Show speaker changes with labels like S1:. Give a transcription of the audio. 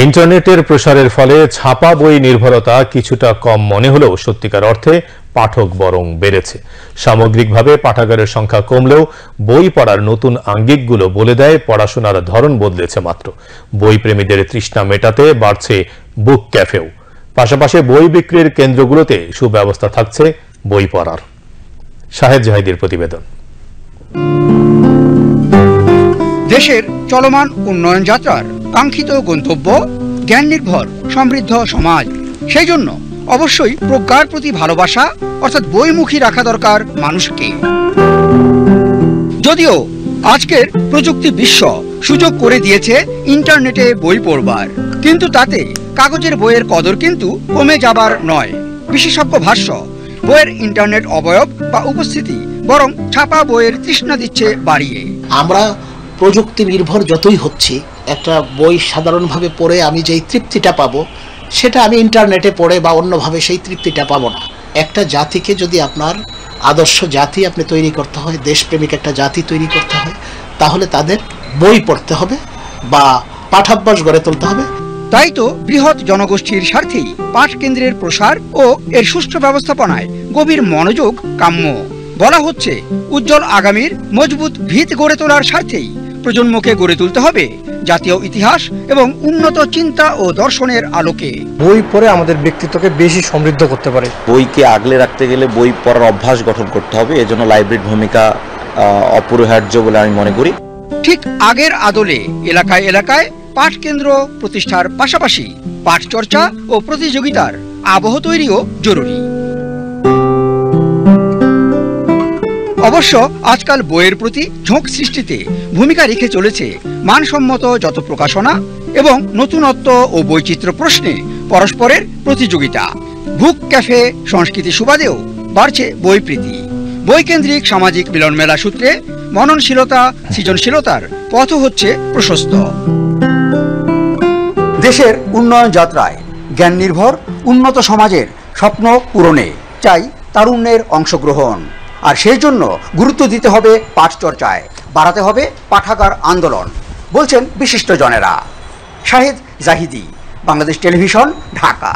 S1: ইন্টারনেটের প্রসারের ফলে ছাপা বই নির্ভরতা কিছুটা কম মনে হলেও সত্যিকার অর্থে পাঠক বরং বেড়েছে। সামগ্রিকভাবে পাঠাগারের সংখ্যা কমলেও বই পড়ার নতুন আঙ্গিকগুলো বলে দেয় পড়াশোনার ধরন বদলেছে মাত্র। বই প্রেমীদের তৃষ্ণা মেটাতে বাড়ছে বুক ক্যাফেও। পাশাপাশি বই বিক্রির কেন্দ্রগুলোতে সুব্যবস্থা থাকছে বই পড়ার। শাহেদ জাহিদের প্রতিবেদন।
S2: দেশের চলমান উন্নয়ন যাত্রার কাঙ্ক্ষিত গন্তব্য জ্ঞান নির্ভর সমৃদ্ধ সমাজ। সেই জন্য অবশ্যই প্রজ্ঞার প্রতি ভালোবাসা অর্থাৎ বইমুখী রাখা দরকার মানুষকে। যদিও আজকের প্রযুক্তি বিশ্ব সুযোগ করে দিয়েছে ইন্টারনেটে বই পড়বার, কিন্তু তাতে কাগজের বইয়ের কদর কিন্তু কমে যাবার নয়। বিশেষজ্ঞ ভাষ্য, বইয়ের ইন্টারনেট অবয়ব বা উপস্থিতি বরং ছাপা বইয়ের তৃষ্ণা দিচ্ছে বাড়িয়ে।
S3: আমরা প্রযুক্তি নির্ভর যতই হচ্ছি, একটা বই সাধারণভাবে পড়ে আমি যেই তৃপ্তিটা পাবো সেটা আমি ইন্টারনেটে পড়ে বা অন্যভাবে সেই তৃপ্তিটা পাবো না। একটা জাতিকে যদি আপনার আদর্শ জাতি আপনি তৈরি করতে হয়, দেশপ্রেমিক একটা জাতি তৈরি করতে হয়, তাহলে তাদের বই পড়তে হবে বা পাঠাভ্যাস গড়ে তুলতে হবে।
S2: তাই তো বৃহৎ জনগোষ্ঠীর স্বার্থেই পাঠ কেন্দ্রের প্রসার ও এর সুষ্ঠু ব্যবস্থাপনায় গভীর মনোযোগ কাম্য। বলা হচ্ছে, উজ্জ্বল আগামীর মজবুত ভিত গড়ে তোলার স্বার্থেই প্রজন্মকে গড়ে তুলতে হবে জাতীয় ইতিহাস এবং উন্নত চিন্তা ও দর্শনের আলোকে।
S4: বই পড়ে আমাদের ব্যক্তিত্বকে বেশি সমৃদ্ধ করতে পারে।
S5: বইকে আগলে রাখতে গেলে বই পড়ার অভ্যাস গঠন করতে হবে। এজন্য লাইব্রেরির ভূমিকা অপরিহার্য বলে আমি মনে করি।
S2: ঠিক আগের আদলে এলাকায় এলাকায় পাঠ কেন্দ্র প্রতিষ্ঠার পাশাপাশি পাঠ চর্চা ও প্রতিযোগিতার আবহ তৈরিও জরুরি। অবশ্য আজকাল বইয়ের প্রতি ঝোঁক সৃষ্টিতে ভূমিকা রেখে চলেছে মানসম্মত যত প্রকাশনা এবং নতুনত্ব ও বৈচিত্র্য প্রশ্নে পরস্পরের প্রতিযোগিতা। বুক ক্যাফে সংস্কৃতি সুবাদেও বাড়ছে বই প্রীতি। বইকেন্দ্রিক সামাজিক মিলন মেলা সূত্রে মননশীলতা সৃজনশীলতার পথ হচ্ছে প্রশস্ত। দেশের উন্নয়ন যাত্রায় জ্ঞান নির্ভর উন্নত সমাজের স্বপ্ন পূরণে চাই তারুণ্যের অংশগ্রহণ। আর সেই জন্য গুরুত্ব দিতে হবে পাঠ চর্চায়, বাড়াতে হবে পাঠাগার আন্দোলন, বলছেন বিশিষ্টজনেরা। শাহেদ জাহিদি, বাংলাদেশ টেলিভিশন, ঢাকা।